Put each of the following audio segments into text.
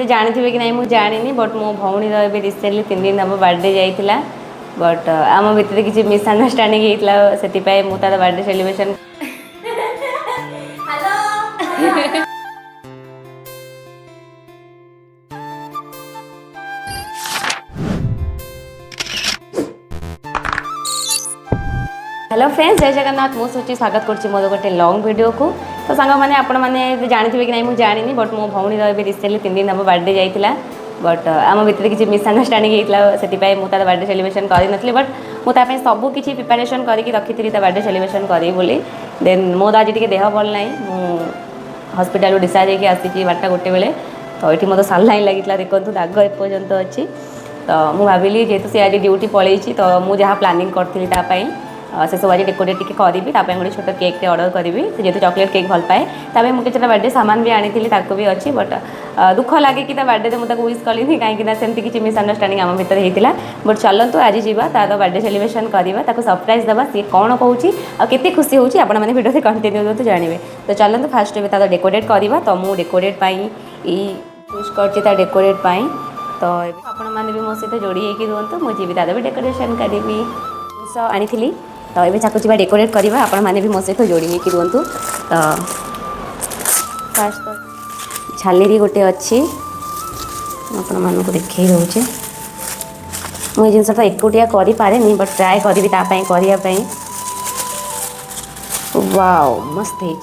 जानी कि नहीं मुझे जानी बट मो भौणी रिसेंटली 3 दिन हम बर्थडे जाइला बट आम भितर किसी मिसअंडरस्टांडिंग होता से मुझे बर्थडे सेलिब्रेशन हेलो फ्रेंड्स जय जगन्नाथ मुझे स्वागत करुँच मोर गोटे लॉन्ग वीडियो को तो सांग मैंने आपण मैंने जानते कि नहीं मुझे जानी बट मो भौणी रिसेंटली 3 दिन हम बर्थडे जाइला बट आम भितर किसी मिसअंडरस्टांडिंग होता से मुझे बर्थडे सेलिब्रेशन करी बट मुझे सब किसी प्रिपेरेसन करके रखी बर्थडे सेलिब्रेशन करी बोली देन मोर आज टी देह भल ना हॉस्पिटल डिस्चार्ज होकर आसी 12 बेले तो ये मतलब सालाइन लगी देखो दाग एपर्यंत अच्छी तो मुझे भाविली जेहेतु सी आज ड्यूटी पलि तो मुझे जहाँ प्लानिंग करी से सब आज डेकोरेट टी करी गोटे छोट केक ऑर्डर करी जेहतु चॉकलेट केक भल पाए मुझे किसी बर्थडे सामान भी आनी भी अच्छी बट दुख लगे कि बर्थडे मुझे विश कली कहीं सेमती किसी मिसअंडरस्टांडिंग आम भर होता बट चलतु आज जी तार बर्थडे सेलिब्रेशन करवा सरप्राइज देवा सी कौन कौच आते खुशी होती आपने भिडियो कंटिन्यू करते जानवे तो चलतु फास्ट तार डेकोरेट करवा तो मुझे डेकोरेट चूज कर डेकोरेट तो आपण भी मो सहित जोड़ी होगी रुहतु मुझे भी तार भी डेकोरेशन करी जिस आनी तो ये चाकू जी डेकोरेट करवा आपण मैंने भी मो सहित जोड़ी होगी रुहतु तो फास्ट तो झालेरी गोटे अच्छी आपण मानक देखे रोचे मुझे जिनस तो एकुटिया करें बट ट्राए करी करने वाओ मस्त है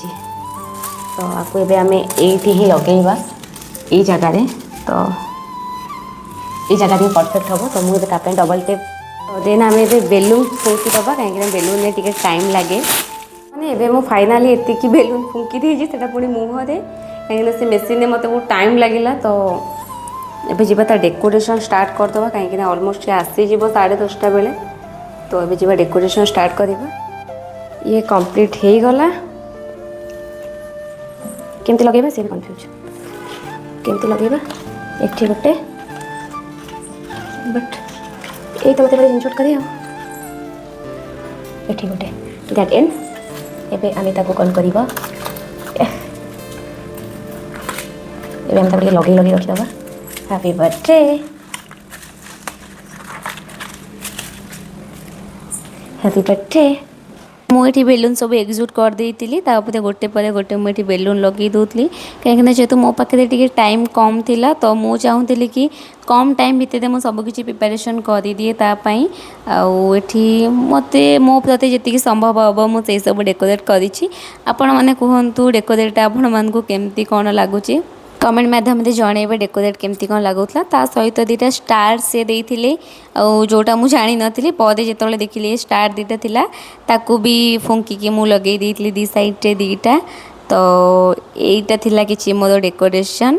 तो आपको ये आम ये ही लगेगा ये जगार तो ये जगह परफेक्ट हम तो मुझे डबल टेप देन आम ए बेलून फुंकी दबा कहीं बेलून में टे टाइम लगे मैंने मुझे फाइनाली एति बेलून फुंकी देजी से पुणी मुहरे कहीं से मेसीन में मतलब बहुत टाइम लगे तो ये जी डेकोरेशन स्टार्ट करदे कहीं ऑलमोस्ट आसीज 10:30 बेले तो ये जी डेकोरेशन स्टार्ट करवा ये कंप्लीट हो गला केमती लगेगा सी कन्फ्यूज केमती लगेगा एठी गोटे बट ये तो मतलब इनशॉट करें ये गोटे दैट एंड एबे आम ताको कौन करवा आम लगे लगे रखीदे हैप्पी बर्थडे हैप्पी बर्थडे मुझे बेलून सब एग्जिक्यूट कर देती गोटे पर गोटे मुझे बेलून लगे दूसरी कहीं जेहतु मो पाखे टे टाइम कम थिला तो मुझे चाहूली कि कम टाइम भितर मुझे सबकि प्रिपेरेसन कर दिए तापाई आठी मत मो प्रति जी संभव हम मुझे सब डेकोरेट करी आपण मैंने कहतु डेकोरेट आपण मानक केमती कौन लगुच कमेंट माध्यम जनइबे डेकोरेट केमती कौन लगुला ता सहित 2टा स्टार से देते जोटा मुझे जानी नी पदे जो देखिए स्टार 2टा थिला ताकू भी फुंकिकी मु लगे दी 2 साइड 2टा तो यहीटा थिला कि मोर डेकोरेशन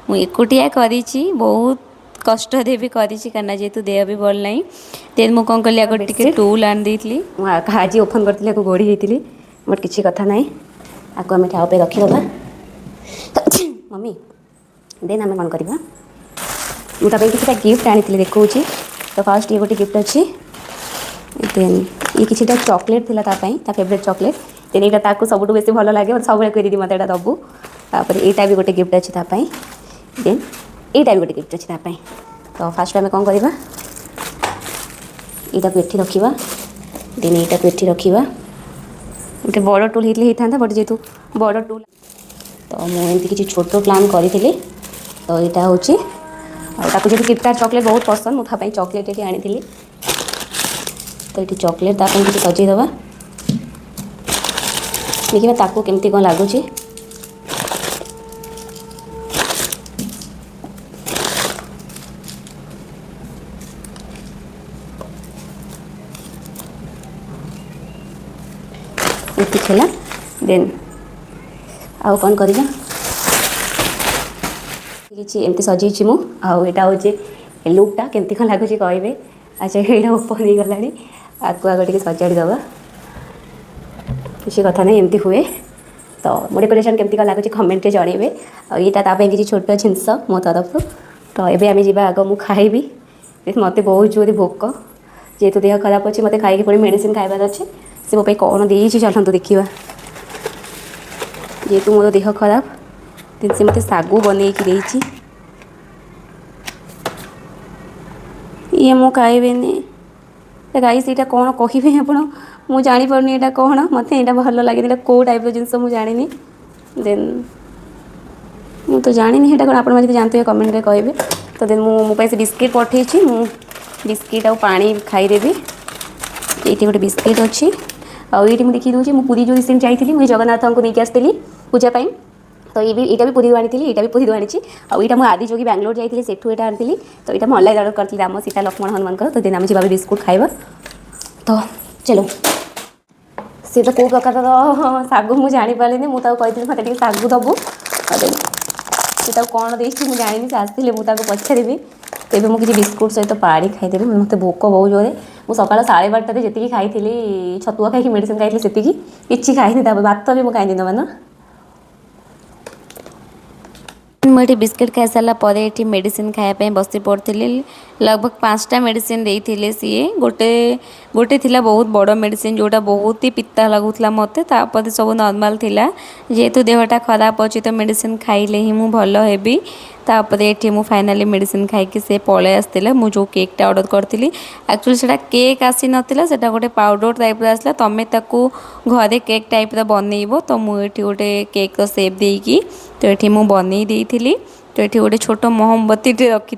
मुझे एकुटिया करी बहुत कष्ट दे भी करी जेहेतु देह भी भल ना देन मुझे कौन कली आगे टे टूल आन देती आज ओपन करती गोड़ी होती बट किसी कथा ना आपको आम ठाव पे रखीदे तो मम्मी देन आम कौन करवा मुझे किसी गिफ्ट आनी देखा तो फास्ट ये गोटे गिफ्ट अच्छी देन ये किसी चॉकलेट था फेवरेट चॉकलेट देन यहाँ सब बेस भल लगे और सब दीदी मत दबू तापर यहाँ भी गोटे गिफ्ट अच्छी देन यहाँ भी गोटे गिफ्ट अच्छी तो फास्ट आम कौन करवा यहाँ को ये रखा देन यहाँ को ये रखा गोटे बड़ टूल होता बट जेहतु बड़ टूल तो मुझे किसी छोट प्लान करी तो यहाँ हूँ जो किटकैट चॉकलेट बहुत पसंद मुझे चॉकलेट ये आनी तो ये चॉकलेट किसी सजेदेवा देखिए ताकू केमती कौन लगुच ये देन आउ कौन करवा कि एमती सजेची मु आटा हूँ लुकटा केमती कौन लगुच कहे अच्छा यहाँ ओपन हो गला आगे आगे टे सजाड़ी दबा किसी कथा नहीं एमती हुए तो मो डेकोरेशन केमती कौन लगुच कमेंट जनइबे यहाँ किसी छोट जिनस मो तरफ तो ये आम जा आग मुझे खाइबी मत बहुत जोर भोक जेहेतु देह खराब अच्छे मत खाई पुणी मेडिसिन खाइबार अच्छे से मोप कौन दे चलतु देखा जेहेतु मोर देह खराब दिन से मत सागु बनई कि ये मु खाइबेनी गाइस यहाँ कौन कहे आप मुझे जापारनी यहाँ कौन मत यहाँ भल लगे कौ टाइप जिनस मुझे जानी देन मु तो जानी है कौन आप जानते हैं कमेंट में कहे तो देन मुझे से बिस्किट पठे बिस्किट आ पानी खाईदेवी ये गोटे बिस्किट अच्छी आईटी मुझे देखी दूसरी मुझे जो रिसेंट जाइए मुझे जगन्नाथ को लेकिन आसती पूजापाई तो ये भी यहाँ भी पुरी आनी यहाँ भी पुरी आनी आईटा मुझे आदि जोगी बैंगलोर जाइए सेठू यहाँ आनी तो यहाँ मैं ऑनलाइन ऑर्डर करती आम सीता लक्ष्मण हनुमान तो दिन आम जी बिस्कुट खाइबा तो चलो सी तो कौ प्रकार शागु मुझे जापारे मुझे कही मत शागु दबू सी कौन दे मुझे जानी से आसती मुझे पचारि तेज मुझे बिस्कुट सहित पानी खाईदेवी मत भोक बहुत जोरे मुझे सका 12:30 जी खाई छतुआ खाई मेडिसिन खाई से किसी खाई भात भी मुझे खाई मान मुझे बिस्किट खाई सारा पर ये मेडिसिन खायापी बसी पड़ी लगभग 5टा मेडिसिन देते सी गोटे गोटे थिला बहुत बड़ मेडिसिन जोटा बहुत ही पिता लगुला मत तापर सब नॉर्मल थिला जेहेतु देहटा खराब अच्छी तो मेडिसिन खाइले ही मुझे भल हेबी तापर ये मुझे फाइनाली मेडिसिन खाई से पलि आसला मुझे जो केकटा ऑर्डर करी एक्चुअली से केक आसी नाला से गोटे पाउडर टाइप आसला तुम्हें ताकू घरे केक टाइप बनइब तो मुझे गोटे केक सेप देकी तो ये मुझे बनई देती तो ये गोटे छोट मोहम्बती रखी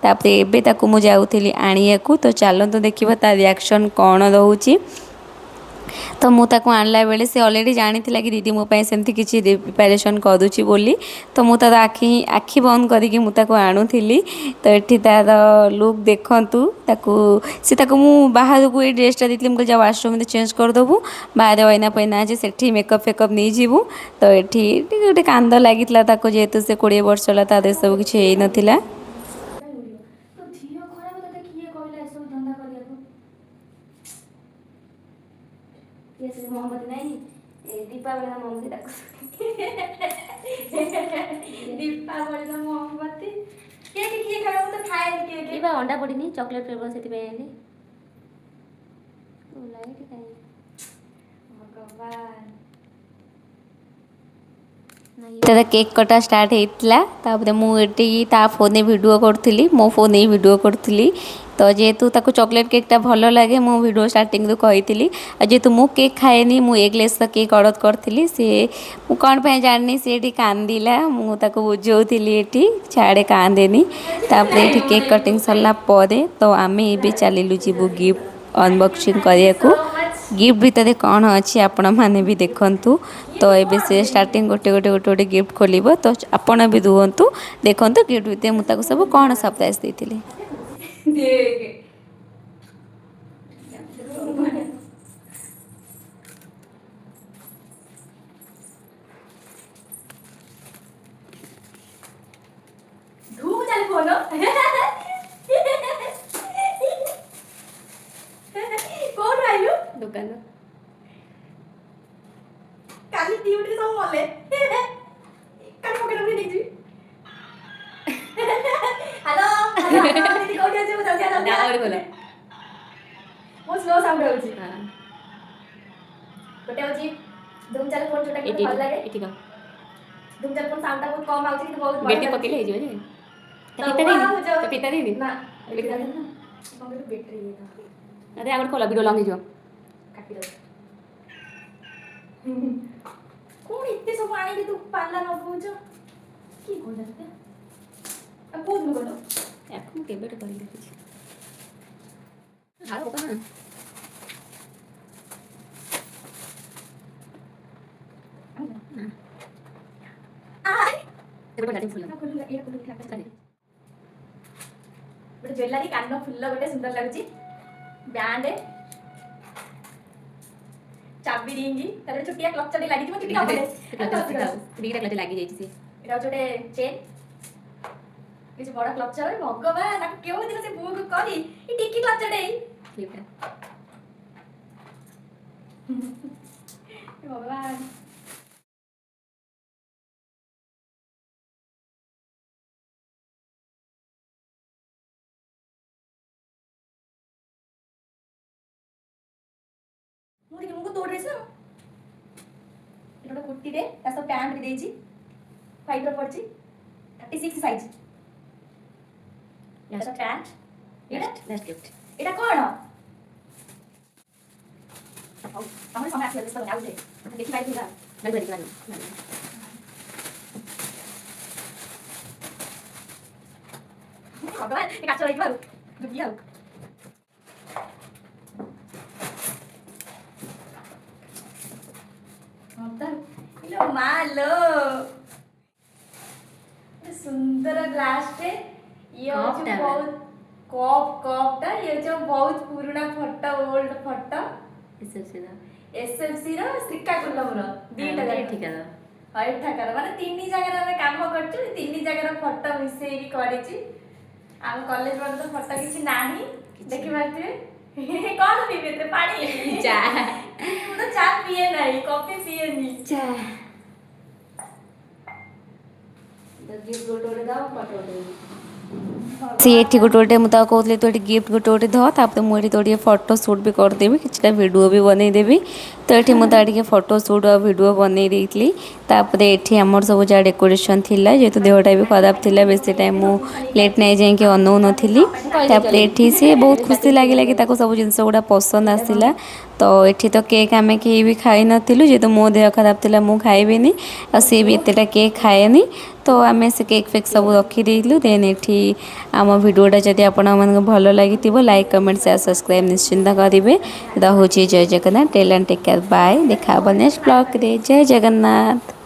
तापर एबे ताकू मु जाऊँगी आनिया तो चलते देखा तार रिएक्शन कौन रोचे तो मुझे आणला बेले से अलरेडी जानी कि दीदी मोपाई सेमती किसी प्रिपेरेसन करुच्ची बोली तो मुझे तार आखि बंद करके मुझे आणुली तो ये तार लुक देखु सी बाहर को ये ड्रेसटा देती मुझे जा वाशरूम में चेंज करदेबू बाहर अना पैना अच्छे से मेकअप फेकअप नहीं जीवु तो ये गोटे कांद लगी जेहेतु से 20 वर्ष है तार सब किसी नाला मोहम्मद नहीं दीपावली का दीपावली का मोहम्मती केक किए खाए तो खाए केक ये अंडा पड़नी चॉकलेट फ्लेवर से आनी लाइट काई भगवान तो केक कटा स्टार्ट होता मुझे ता फोन में वीडियो करी मो फोन में वीडियो करी तो जेहेतु ताको चॉकलेट केकटा भल लगे मु वीडियो स्टार्टिंग रू कही जेहेतु मु केक खाएनी मु एगलेस केक ऑर्डर करी सी कौन पे जानी सी कांदिला मुझे बुझाऊली ये छाड़े कांदेनी तापर ये केक कटिंग सरला तो आम ये चलू जीवु गिफ्ट अनबॉक्सिंग करने को गिफ्ट भितर कौन अच्छी आपण मैंने भी देखु तो ये से स्टार्टिंग गोटे गोटे गोटे गोटे गिफ्ट खोल तो आपण भी रुहतु देखु गिफ्ट भितर मुझे सब कौन सरप्राइज देती धूप चल बोलो कौन आइलु दुकान काली ड्यूटी सब मले काली पकेट में नहीं हेलो दीदी कोठी আছে ମୁଁ ଜଲ୍ଦି ଜଲ୍ଦି ନା और बोलो वो स्लो साउंड होउची हां गोटे होची धूम चल फोन जोटा के भल लागे एठी का धूम चल फोन साउंड बहुत कम आउची कि बहुत बैटरी पकेले हे जियो जे तो पिता देनी ना लिख दे ना कौन बैटरी ये था अरे आगर खोला वीडियो लॉन्ग जो काटी दो कौन इतने सब आनी कि तू पाला न पूछो की कोन जाते अब पूछ लो बोलो यार तुम केबे तो करी कुछ हां ओपन गोटे ज्वेलरी कान फुल गोटे सुंदर लगुच बैंड चाबी रिंगी तारे छुटिया क्लच चढ़ी लगी छुट्टी का बोले दीटा क्लच लगी जाई छी एटा जोटे चेन किछ बड़ा क्लच है भगवान ना केउ दिन से बुक करी ई टिकी क्लच चढ़े क्लिपटा भगवान मुझे तो ड्रेस ना एटा कुर्ती रे ता सब पैंट भी देजी फाइबर पड़ची 36 साइज या सब पैंट ଲାଷ୍ଟ ଗିଫ୍ଟ ଏଇଟା କ'ଣ? ହଉ ତମର ସମୟ ଆସିବ ବ୍ୟସ୍ତ ଆଉ ଗୋଟେ ଦେଖିପାରିବି ନା ଦେଖିପାରିବି ଭଗବାନ ଏ କାଚ ହେଇଯିବ ଆଉ ଦୁଃଖି ଆଉ ମାଲୋ ସୁନ୍ଦର ଗ୍ଲାସଟେ ଇଏ ହଉଛି ବହୁତ କପ୍ଟା ଇଏ ହଉଛି ବହୁତ ପୁରୁଣା ଫଟୋ ଓଲ୍ଡ ଫଟୋ ଏସଏଫସି ର ଶ୍ରୀକାକୁଲମର ଦିଟା ଏଠିକାର ଏଠାକାର ମାନେ 3 ଜାଗାରେ ଆମେ କାମ କରୁଛୁ 3 ଜାଗାର ଫଟୋ ମିଶେଇକି କରିଛି ଆମ କଲେଜ ବେଳେ ତ ଫଟୋ କିଛି ନାହିଁ ଦେଖିପାରୁଥିବେ କ'ଣ ପିଇବେ ଏଥିରେ ପାଣି ଚା ମୁଁ ତ ଚା ପିଏ ନାହିଁ କଫି ପିଏନି ଚା गिफ्ट गोटे दाओ फोटो सी एठी गोटे मुझे कहते तो ये गिफ्ट गोटे ध मुझे तो फोटो सुट भी करदेवी किसी वीडियो भी बनईदेवी तो ये मुझे फोटो सुट और वीडियो बनई देती ये आमर सब जहाँ डेकोरेशन थिला जेहेतु देहटा भी खराब थिला बेसी टाइम मु लेट नाइट जाकि अनौ नी ये सी बहुत खुशी लगे कि सब जिन गुड़ा पसंद आसला तो ये तो केक आम कहीं भी खाई नुँ जेहेतु मो देह खराब थिला मु खाइबेनी आ सी भी एतेटा केक खाएनी तो आम से केक फेक सब रखीदेलु देन ये आम भिडियोटा जदि आपण भल लगी लाइक कमेंट शेयर सब्सक्राइब निश्चिंत करेंगे रहुची जय Jagannath tell and take care bye देखा नेक्स्ट ब्लॉग रे जय जगन्नाथ।